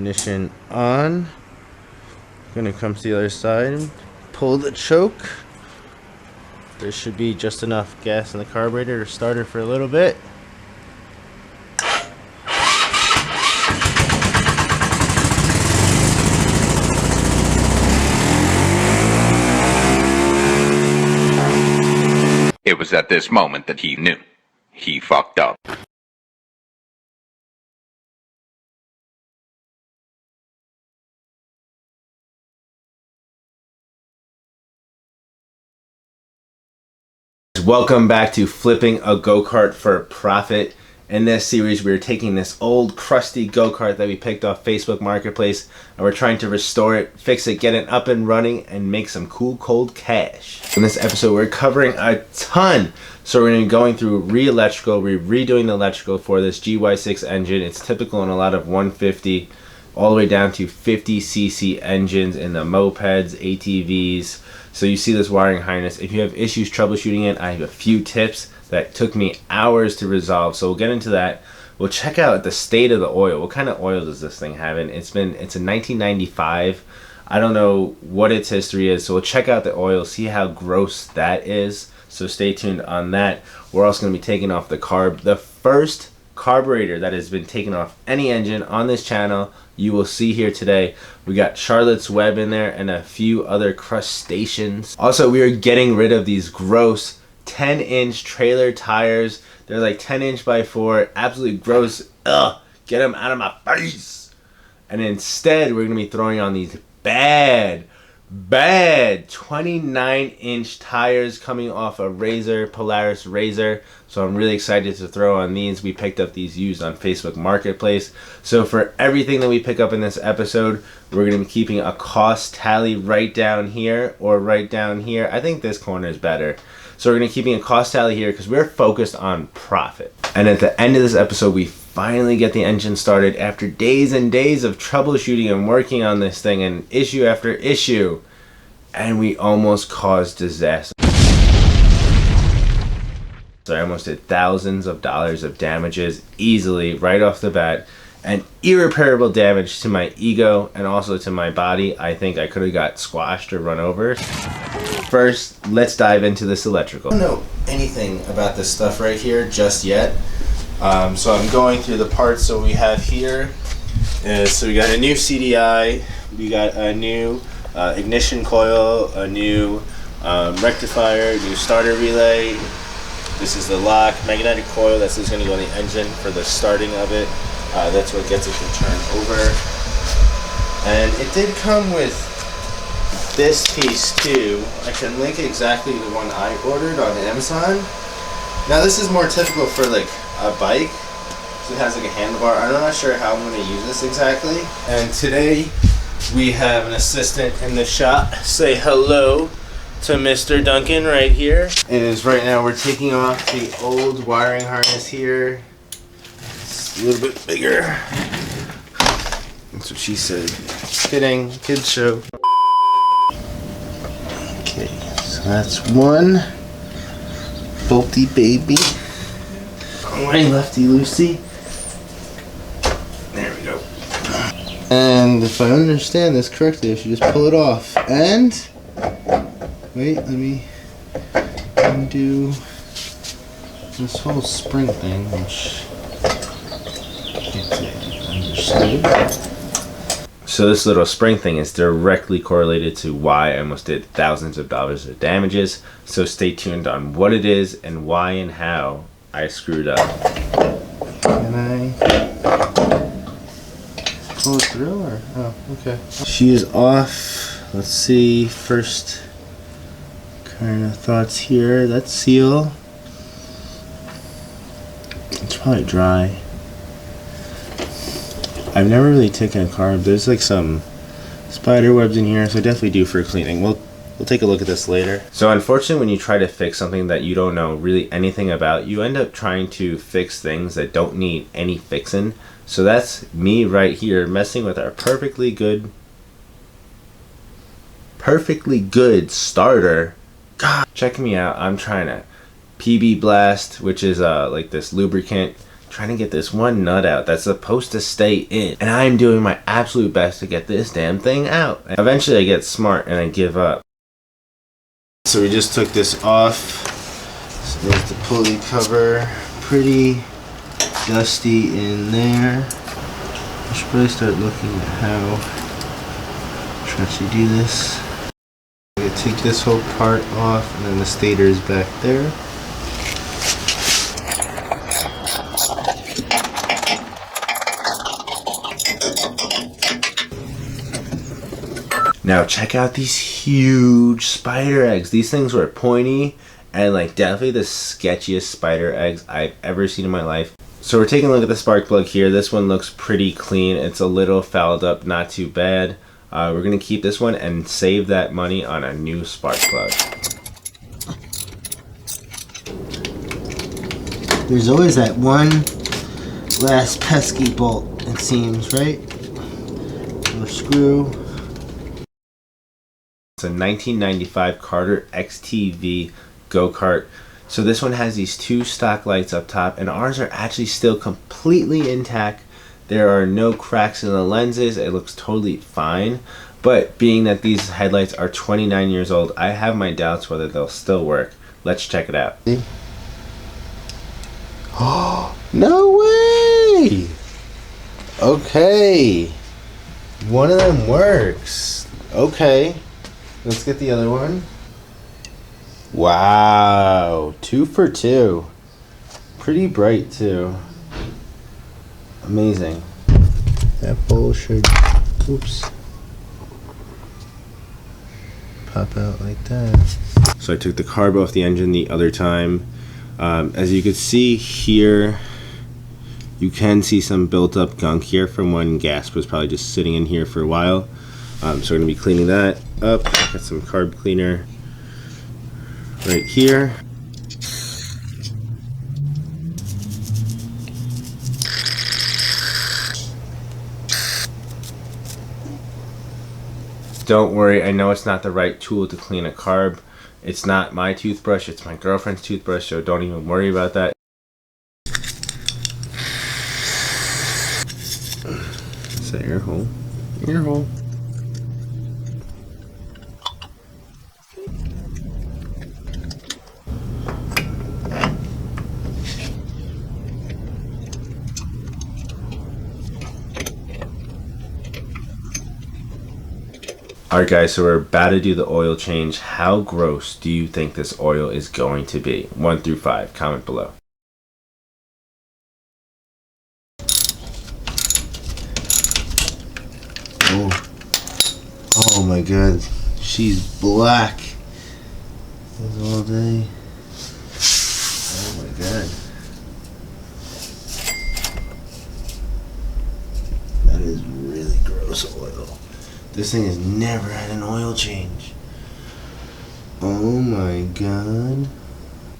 ignition on. Gonna come to the other side and pull the choke. There should be just enough gas in the carburetor to start her for a little bit. It was at this moment that he knew. He fucked up. Welcome back to Flipping a Go-Kart for Profit. In this series, we're taking this old crusty go-kart that we picked off Facebook Marketplace and we're trying to restore it, fix it, get it up and running, and make some cool cold cash. In this episode, we're covering a ton. So we're going to be going through re-electrical, we're redoing the electrical for this GY6 engine. It's typical in a lot of 150 all the way down to 50cc engines in the mopeds, ATVs. So you see this wiring harness. If you have issues troubleshooting it, I have a few tips that took me hours to resolve. So we'll get into that. We'll check out the state of the oil. What kind of oil does this thing have? And it's a 1995. I don't know what its history is. So we'll check out the oil, see how gross that is. So stay tuned on that. We're also going to be taking off the carb. The first carburetor that has been taken off any engine on this channel you will see here today. We got Charlotte's Web in there and a few other crustaceans. Also, we are getting rid of these gross 10-inch trailer tires. They're like 10-inch by 4, absolutely gross. Ugh, get them out of my face. And instead, we're gonna be throwing on these bad 29-inch tires coming off a RZR Polaris RZR. So I'm really excited to throw on these. We picked up these used on Facebook Marketplace. So for everything that we pick up in this episode, we're going to be keeping a cost tally right down here or right down here. I think this corner is better. So we're going to be keeping a cost tally here because we're focused on profit. And at the end of this episode, we finally get the engine started after days and days of troubleshooting and working on this thing and issue after issue. And we almost caused disaster. So I almost did thousands of dollars of damages easily right off the bat. And irreparable damage to my ego and also to my body. I think I could have got squashed or run over. First, let's dive into this electrical. I don't know anything about this stuff right here just yet. So I'm going through the parts. So we have here, so we got a new CDI, we got a new ignition coil, a new rectifier, new starter relay. This is the lock, magnetic coil. This is going to go in the engine for the starting of it. That's what gets it to turn over. And it did come with this piece too. I can link exactly the one I ordered on Amazon. Now this is more typical for like a bike. So it has like a handlebar. I'm not sure how I'm going to use this exactly. And today we have an assistant in the shop. Say hello to Mr. Duncan right here. It is right now we're taking off the old wiring harness here. It's a little bit bigger. That's what she said. Kidding, kids show. Okay, so that's one bolty baby. My lefty loosey. There we go. And if I understand this correctly, I should just pull it off. And wait, let me undo this whole spring thing, which I didn't understand. So this little spring thing is directly correlated to why I almost did thousands of dollars of damages. So stay tuned on what it is and why and how I screwed up. Can I pull it through or? Oh, okay. She is off. Let's see. First kind of thoughts here. That seal, it's probably dry. I've never really taken a carb. There's like some spider webs in here, so definitely due for cleaning. We'll take a look at this later. So unfortunately, when you try to fix something that you don't know really anything about, you end up trying to fix things that don't need any fixing. So that's me right here messing with our perfectly good starter. God, check me out. I'm trying to PB blast, which is like this lubricant, trying to get this one nut out that's supposed to stay in. And I'm doing my absolute best to get this damn thing out. And eventually I get smart and I give up. So we just took this off. So there's the pulley cover. Pretty dusty in there. I should probably start looking at how to actually do this. I'm going to take this whole part off and then the stator is back there. Now check out these huge spider eggs. These things were pointy and like definitely the sketchiest spider eggs I've ever seen in my life. So we're taking a look at the spark plug here. This one looks pretty clean. It's a little fouled up, not too bad. We're gonna keep this one and save that money on a new spark plug. There's always that one last pesky bolt, it seems, right? Or screw. It's a 1995 Carter XTV Go Kart. So this one has these two stock lights up top, and ours are actually still completely intact. There are no cracks in the lenses. It looks totally fine. But being that these headlights are 29 years old, I have my doubts whether they'll still work. Let's check it out. Oh, no way! Okay. One of them works. Okay. Let's get the other one. Wow, 2 for 2. Pretty bright too. Amazing. That bowl should, oops, pop out like that. So I took the carb off the engine the other time. As you can see here, you can see some built up gunk here from when gas was probably just sitting in here for a while. So we're going to be cleaning that up. Got some carb cleaner right here. Don't worry, I know it's not the right tool to clean a carb. It's not my toothbrush, it's my girlfriend's toothbrush, so don't even worry about that. It's an air hole. Air hole. Alright guys, so we're about to do the oil change. How gross do you think this oil is going to be? 1 through 5, comment below. Oh my god, she's black as all day. Oh my god. That is really gross oil. This thing has never had an oil change. Oh my god.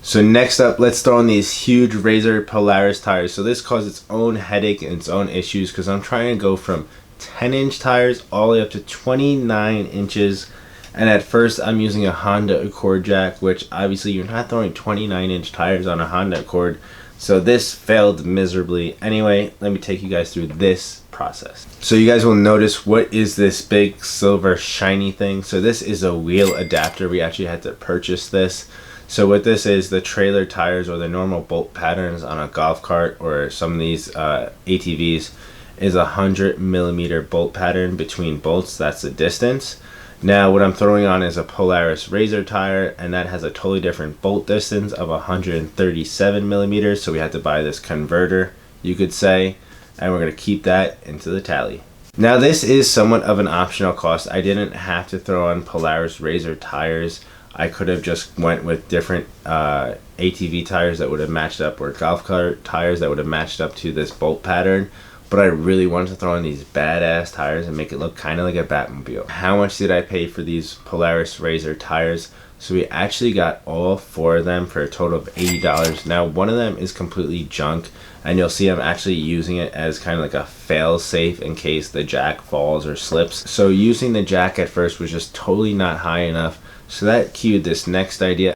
So next up, let's throw in these huge RZR Polaris tires. So this caused its own headache and its own issues because I'm trying to go from 10-inch tires all the way up to 29 inches. And at first I'm using a Honda Accord jack, which obviously you're not throwing 29-inch tires on a Honda Accord. So this failed miserably. Anyway, let me take you guys through this process. So you guys will notice, what is this big silver shiny thing? So this is a wheel adapter. We actually had to purchase this. So what this is, the trailer tires or the normal bolt patterns on a golf cart or some of these ATVs is a 100mm bolt pattern between bolts. That's the distance. Now what I'm throwing on is a Polaris RZR tire, and that has a totally different bolt distance of 137mm. So we had to buy this converter, you could say, and we're going to keep that into the tally. Now this is somewhat of an optional cost. I didn't have to throw on Polaris RZR tires. I could have just went with different ATV tires that would have matched up, or golf cart tires that would have matched up to this bolt pattern. But I really wanted to throw in these badass tires and make it look kind of like a Batmobile. How much did I pay for these Polaris RZR tires? So we actually got all 4 of them for a total of $80. Now one of them is completely junk, and you'll see I'm actually using it as kind of like a fail safe in case the jack falls or slips. So using the jack at first was just totally not high enough. So that cued this next idea.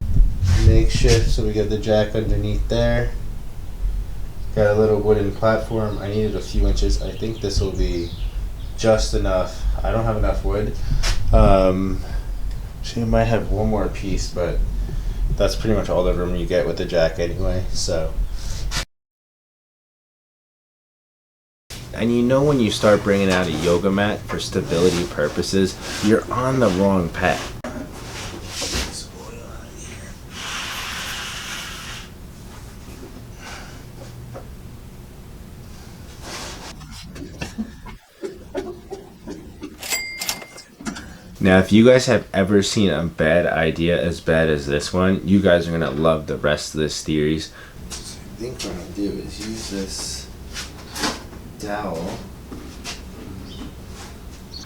Makeshift, so we got the jack underneath there. Got a little wooden platform. I needed a few inches. I think this will be just enough. I don't have enough wood. She might have one more piece, but that's pretty much all the room you get with the jack anyway. So, and you know when you start bringing out a yoga mat for stability purposes, you're on the wrong path. Now, if you guys have ever seen a bad idea as bad as this one, you guys are going to love the rest of this series. So I think what I'm going to do is use this dowel.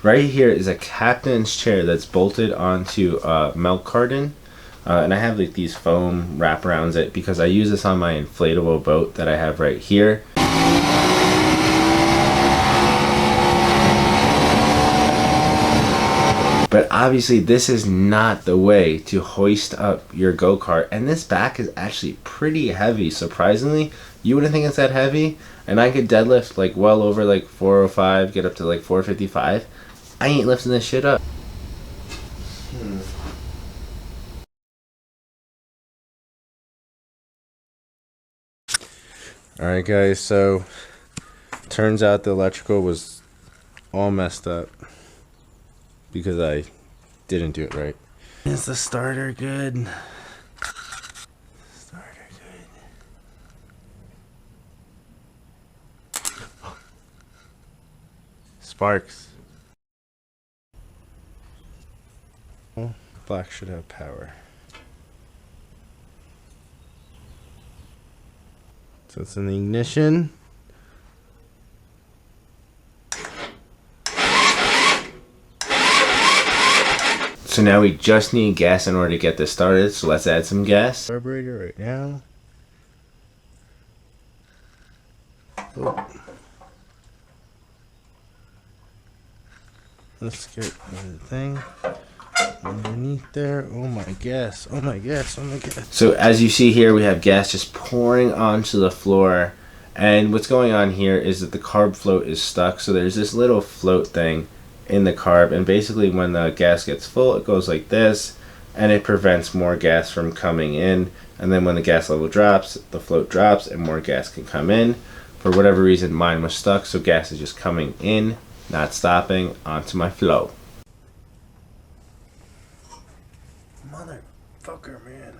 Right here is a captain's chair that's bolted onto a milk carton. And I have like these foam wraparounds it because I use this on my inflatable boat that I have right here. But obviously this is not the way to hoist up your go-kart, and this back is actually pretty heavy. Surprisingly, you wouldn't think it's that heavy, and I could deadlift like well over like 405, get up to like 455. I ain't lifting this shit up. Alright guys, so turns out the electrical was all messed up because I didn't do it right. Is the starter good? Starter good. Sparks. Well, black should have power. So it's in the ignition. So now we just need gas in order to get this started, so let's add some gas. Carburetor right now. Oh. Let's get the thing underneath there. Oh my gas, oh my gas, oh my gas. So as you see here, we have gas just pouring onto the floor. And what's going on here is that the carb float is stuck. So there's this little float thing in the carb, and basically when the gas gets full, it goes like this, and it prevents more gas from coming in. And then when the gas level drops, the float drops and more gas can come in. For whatever reason, mine was stuck, so gas is just coming in, not stopping, onto my flow. Motherfucker, man.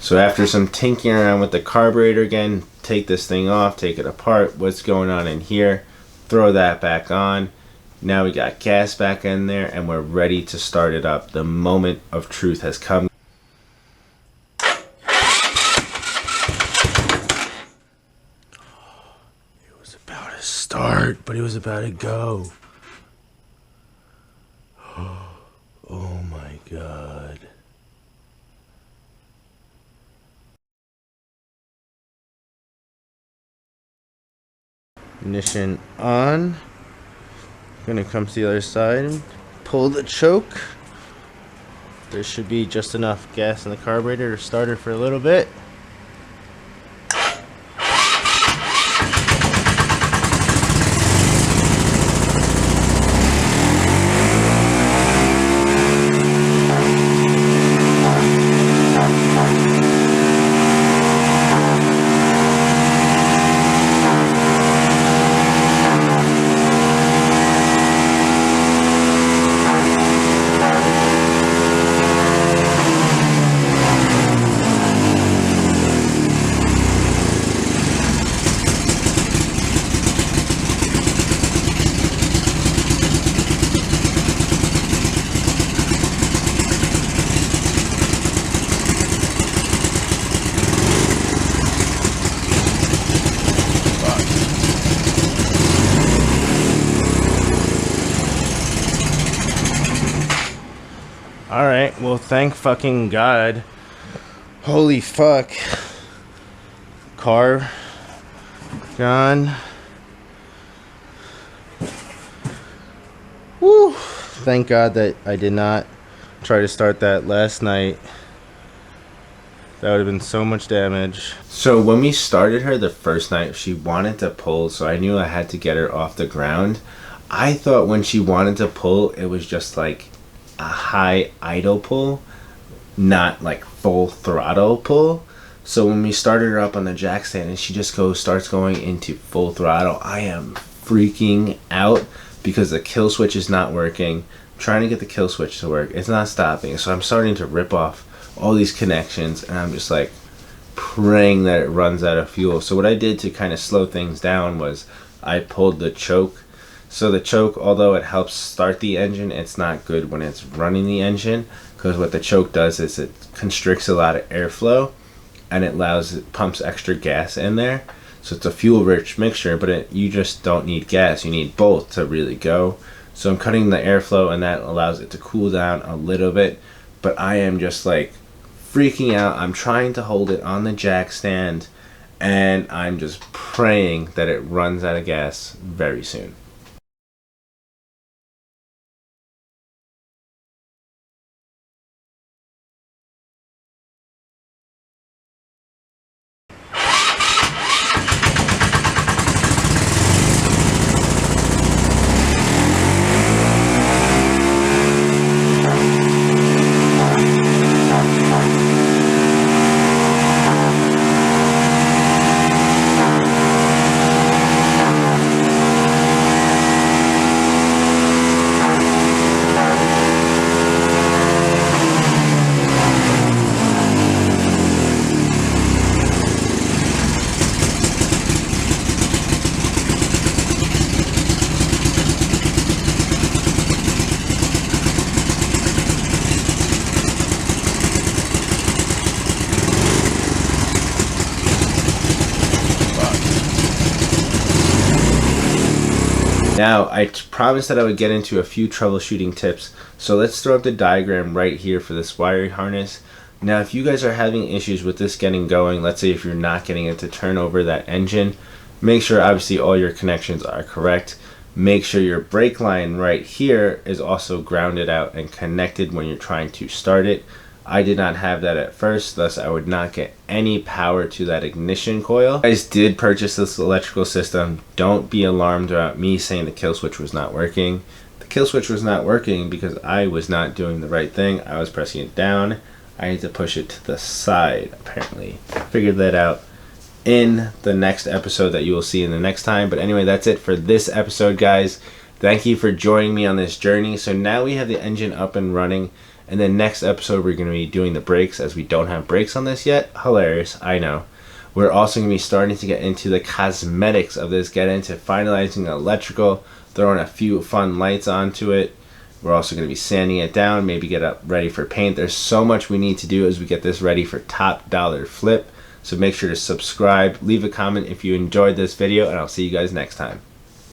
So after some tinkering around with the carburetor again, take this thing off, take it apart, what's going on in here, throw that back on. Now we got gas back in there and we're ready to start it up. The moment of truth has come. It was about to start, but it was about to go. Oh my God. Ignition on. Gonna come to the other side and pull the choke. There should be just enough gas in the carburetor to start her for a little bit. Alright, well thank fucking God. Holy fuck. Car gone. Woo! Thank God that I did not try to start that last night. That would have been so much damage. So when we started her the first night, she wanted to pull, so I knew I had to get her off the ground. I thought when she wanted to pull, it was just like a high idle pull, not like full throttle pull. So when we started her up on the jack stand and she just starts going into full throttle, I am freaking out because the kill switch is not working. I'm trying to get the kill switch to work. It's not stopping. So I'm starting to rip off all these connections and I'm just like praying that it runs out of fuel. So what I did to kind of slow things down was I pulled the choke. So the choke, although it helps start the engine, it's not good when it's running the engine, because what the choke does is it constricts a lot of airflow and it pumps extra gas in there. So it's a fuel rich mixture, but you just don't need gas, you need both to really go. So I'm cutting the airflow and that allows it to cool down a little bit, but I am just like freaking out. I'm trying to hold it on the jack stand and I'm just praying that it runs out of gas very soon. Now, I promised that I would get into a few troubleshooting tips, so let's throw up the diagram right here for this wiring harness. Now, if you guys are having issues with this getting going, let's say if you're not getting it to turn over that engine, make sure obviously all your connections are correct. Make sure your brake line right here is also grounded out and connected when you're trying to start it. I did not have that at first, thus I would not get any power to that ignition coil. I just did purchase this electrical system. Don't be alarmed about me saying the kill switch was not working. The kill switch was not working because I was not doing the right thing. I was pressing it down. I need to push it to the side, apparently. I figured that out in the next episode that you will see in the next time. But anyway, that's it for this episode, guys. Thank you for joining me on this journey. So now we have the engine up and running. And then next episode, we're going to be doing the brakes, as we don't have brakes on this yet. Hilarious, I know. We're also going to be starting to get into the cosmetics of this, get into finalizing the electrical, throwing a few fun lights onto it. We're also going to be sanding it down, maybe get up ready for paint. There's so much we need to do as we get this ready for top dollar flip. So make sure to subscribe, leave a comment if you enjoyed this video, and I'll see you guys next time.